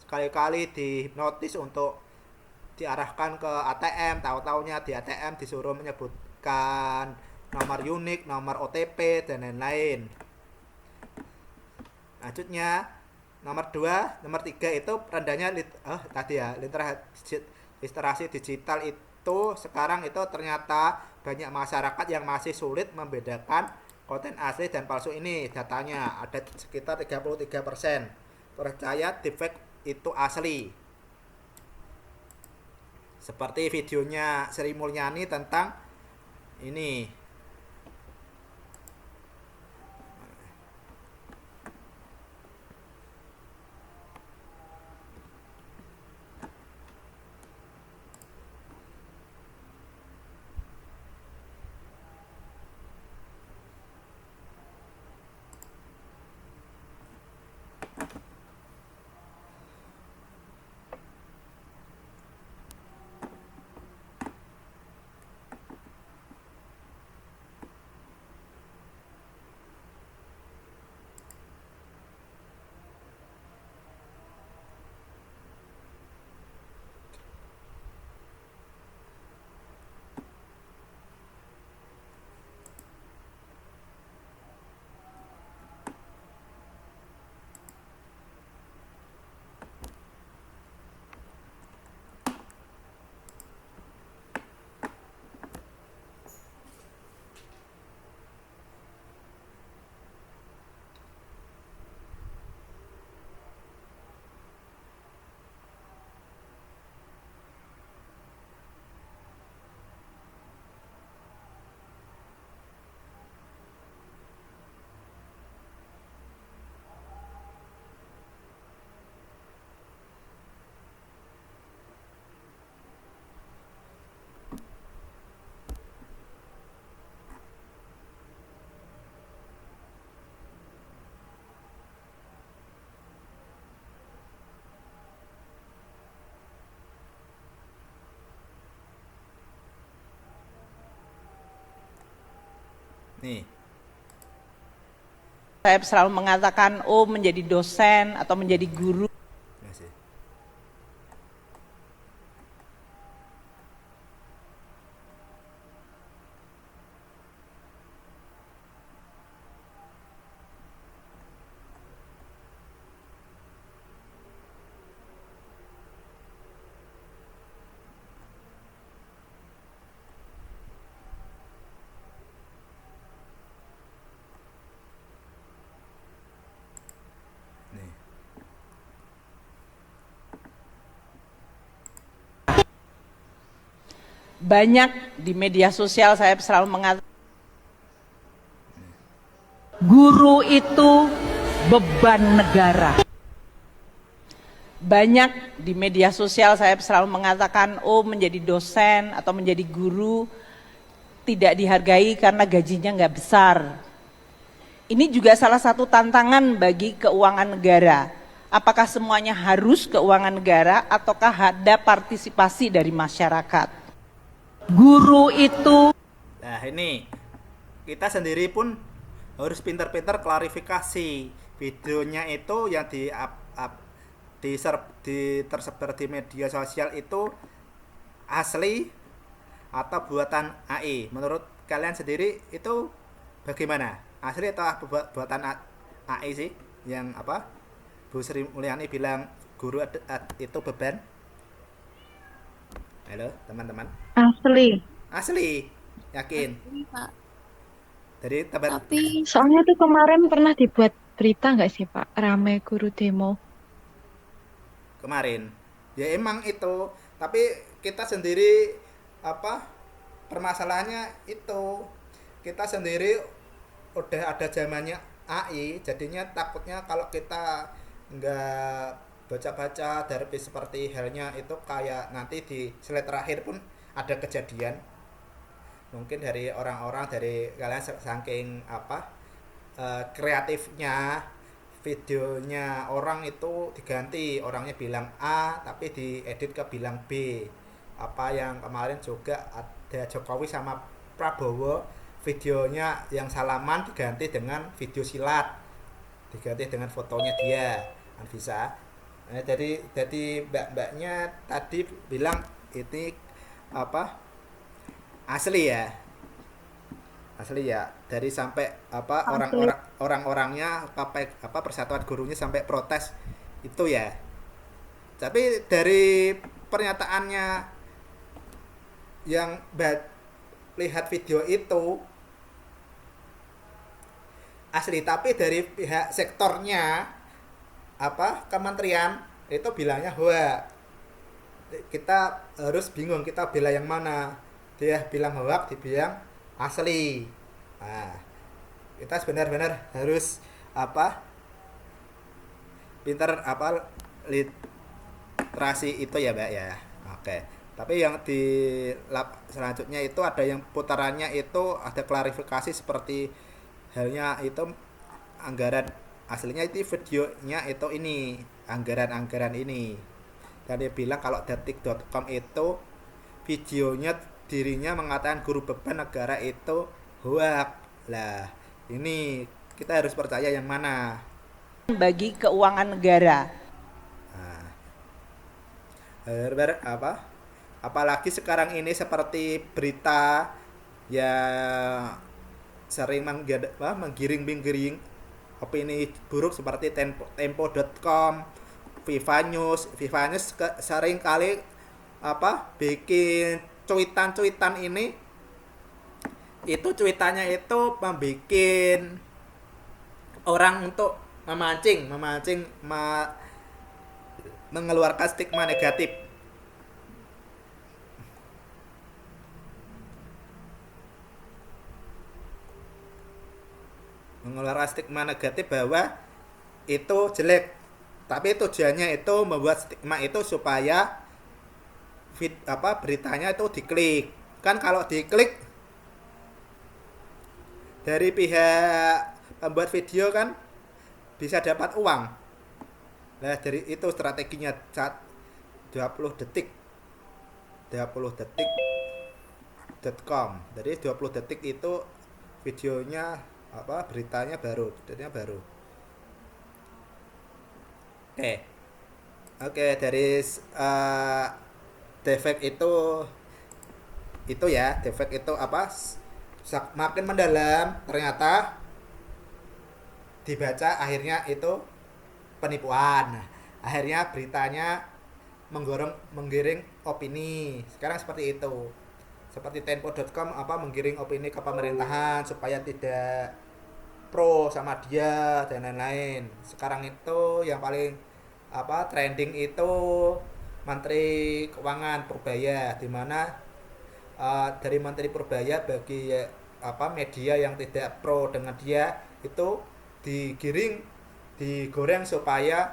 Sekali-kali dihipnotis untuk diarahkan ke ATM, tahu-taunya di ATM disuruh menyebutkan nomor unik, nomor OTP dan lain-lain. Lanjutnya nomor 3 itu rendahnya literasi digital itu sekarang itu ternyata banyak masyarakat yang masih sulit membedakan konten asli dan palsu ini. Datanya ada sekitar 33% percaya deepfake itu asli. Seperti videonya Sri Mulyani tentang ini. Nih. Saya selalu mengatakan, menjadi dosen atau menjadi guru. Masih. Nih. Banyak di media sosial saya selalu mengatakan, guru itu beban negara. Banyak di media sosial saya selalu mengatakan, menjadi dosen atau menjadi guru tidak dihargai karena gajinya nggak besar. Ini juga salah satu tantangan bagi keuangan negara. Apakah semuanya harus keuangan negara ataukah ada partisipasi dari masyarakat? Guru itu. Nah ini kita sendiri pun harus pintar-pintar klarifikasi videonya itu yang tersebar di media sosial itu asli atau buatan AI. Menurut kalian sendiri itu bagaimana? Asli atau buatan AI sih? Yang Bu Sri Mulyani bilang guru itu beban. Halo teman-teman. Asli. Asli, yakin? Ini, Pak. Jadi tempat Tapi Soalnya tuh kemarin pernah dibuat berita nggak sih Pak? Rame guru demo. kemarin ya emang itu, tapi kita sendiri apa permasalahannya itu kita sendiri udah ada zamannya AI, jadinya takutnya kalau kita nggak baca-baca dari seperti halnya itu kayak nanti di slide terakhir pun ada kejadian mungkin dari orang-orang dari kalian saking apa kreatifnya videonya orang itu diganti, orangnya bilang A tapi diedit ke bilang B. Apa yang kemarin juga ada Jokowi sama Prabowo, videonya yang salaman diganti dengan video silat, diganti dengan fotonya dia, kan bisa. Jadi mbak-mbaknya tadi bilang ini apa asli ya, asli ya, dari sampai apa Asli. orang-orangnya apa persatuan gurunya sampai protes itu ya. Tapi dari pernyataannya yang lihat video itu asli, tapi dari pihak sektornya apa kementerian itu bilangnya hoax. Kita harus bingung kita bela yang mana, dia bilang hoax dibilang asli. Nah, kita benar-benar harus apa pinter apa literasi itu ya mbak ya. Oke, tapi yang di selanjutnya itu ada yang putarannya itu ada klarifikasi seperti halnya itu anggaran aslinya itu videonya itu ini anggaran ini, dan dia bilang kalau detik.com itu videonya dirinya mengatakan guru beban negara itu hoax. Lah ini kita harus percaya yang mana bagi keuangan negara. nah, apa apalagi sekarang ini seperti berita yang sering menggiring opini buruk seperti tempo.com, Viva News sering kali apa bikin cuitan ini, itu cuitannya itu membuat orang untuk mengeluarkan stigma negatif. Mengeluarkan stigma negatif bahwa itu jelek, tapi tujuannya itu membuat stigma itu supaya beritanya itu diklik. Kan kalau diklik dari pihak pembuat video kan bisa dapat uang. Nah, dari itu strateginya 20 detik.com. Dari 20 detik itu videonya apa beritanya baru. Oke, dari defek itu ya, defek itu apa makin mendalam ternyata dibaca akhirnya itu penipuan. Nah, akhirnya beritanya menggiring opini. Sekarang seperti itu. Seperti tempo.com apa menggiring opini ke pemerintahan supaya tidak pro sama dia dan lain-lain. Sekarang itu yang paling apa trending itu Menteri Keuangan Purbaya, di mana dari Menteri Purbaya bagi apa media yang tidak pro dengan dia itu digoreng supaya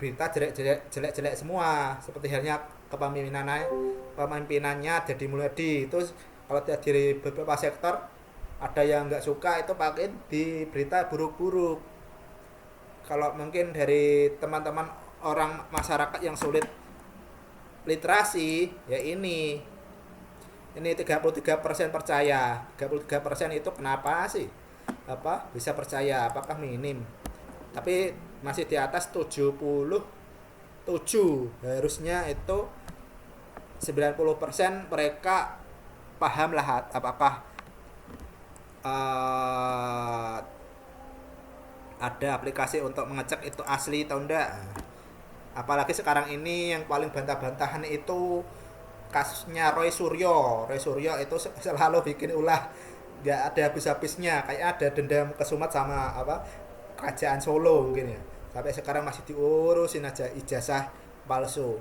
berita jelek semua, seperti halnya kepemimpinannya Deddy Mulyadi itu. Kalau dari beberapa sektor ada yang nggak suka itu pakai di berita buruk-buruk. Kalau mungkin dari teman-teman orang masyarakat yang sulit literasi ya ini 33% percaya. 33% itu kenapa sih apa bisa percaya, apakah minim, tapi masih di atas 77, harusnya itu 90% mereka paham lah apakah ada aplikasi untuk mengecek itu asli atau enggak. Apalagi sekarang ini yang paling bantah-bantahan itu kasusnya Roy Suryo itu selalu bikin ulah nggak ada habis-habisnya, kayak ada dendam kesumat sama apa kerajaan Solo mungkin ya, sampai sekarang masih diurusin aja ijazah palsu.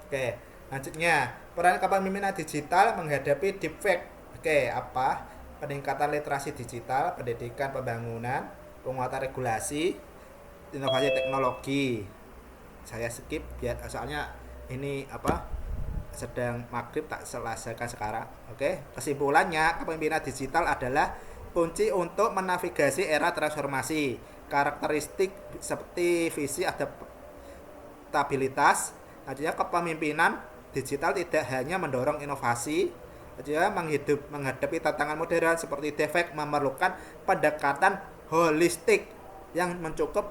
Oke, lanjutnya peran kepemimpinan digital menghadapi deepfake. Oke, apa peningkatan literasi digital, pendidikan, pembangunan, penguatan regulasi, inovasi teknologi. Saya skip biar soalnya ini apa sedang maghrib tak selesaikan sekarang. Oke, kesimpulannya kepemimpinan digital adalah kunci untuk menavigasi era transformasi. Karakteristik seperti visi adaptabilitas. Artinya kepemimpinan digital tidak hanya mendorong inovasi, juga menghadapi tantangan modern seperti deepfake memerlukan pendekatan holistik yang mencakup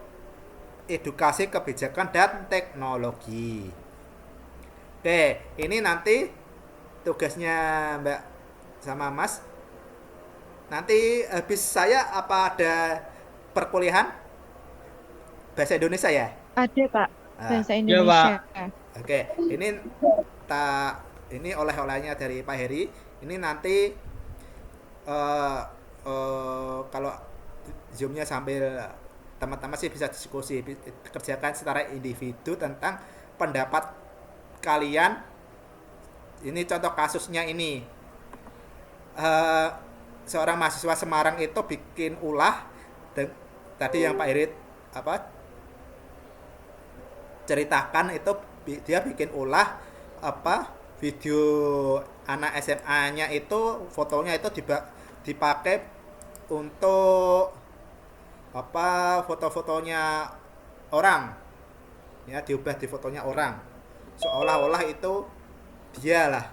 edukasi, kebijakan, dan teknologi. Oke, ini nanti tugasnya Mbak sama Mas. Nanti habis saya apa ada perkuliahan bahasa Indonesia ya? Ada Pak, Ah, bahasa Pak. Indonesia. Oke, ini oleh-olehnya dari Pak Heri. Ini nanti kalau zoomnya sambil teman-teman sih bisa diskusi, kerjakan secara individu tentang pendapat kalian. Ini contoh kasusnya ini. Seorang mahasiswa Semarang itu bikin ulah dan tadi yang Pak Heri apa ceritakan itu dia bikin ulah apa video anak SMA-nya itu fotonya itu dipakai untuk apa foto-fotonya orang ya, diubah di fotonya orang seolah-olah itu dialah.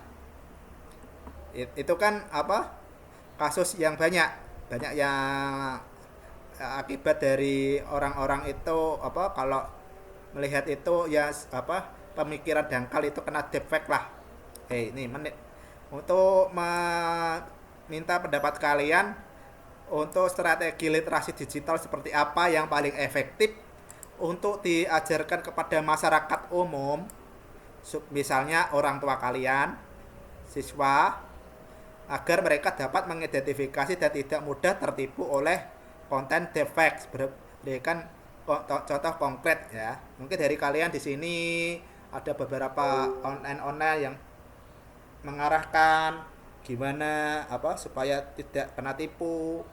Itu kan apa kasus yang banyak yang akibat dari orang-orang itu apa kalau melihat itu ya apa pemikiran dangkal itu kena deepfake lah. Ini untuk meminta pendapat kalian untuk strategi literasi digital seperti apa yang paling efektif untuk diajarkan kepada masyarakat umum, misalnya orang tua kalian, siswa, agar mereka dapat mengidentifikasi dan tidak mudah tertipu oleh konten deepfake. Berikan contoh konkret ya. Mungkin dari kalian di sini ada beberapa online yang mengarahkan gimana apa supaya tidak kena tipu.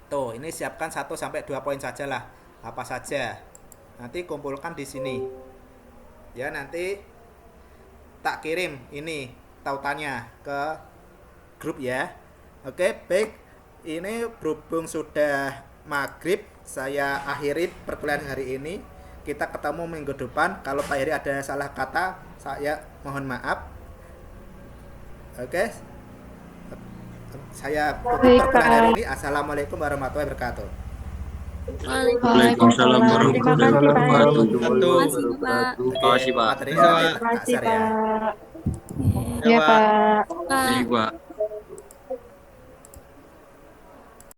Tuh, ini siapkan 1 sampai 2 poin sajalah. Apa saja. Nanti kumpulkan di sini. Ya, nanti tak kirim ini tautannya ke grup ya. Oke, baik. Ini berhubung sudah maghrib, saya akhiri perkuliahan hari ini. Kita ketemu minggu depan. Kalau Pak Heri ada salah kata, saya mohon maaf. Oke. Saya tutup Baik, perkuliahan hari Pak. ini. Assalamualaikum warahmatullahi wabarakatuh. Waalaikumsalam warahmatullahi wabarakatuh. Betul. Makasih, Pak. Terima kasih, Pak. Materinya Pak. nanti tak Terima kasih share ya. Pak. Ya, Ya Pak. Pak. Pak. Baik, Pak.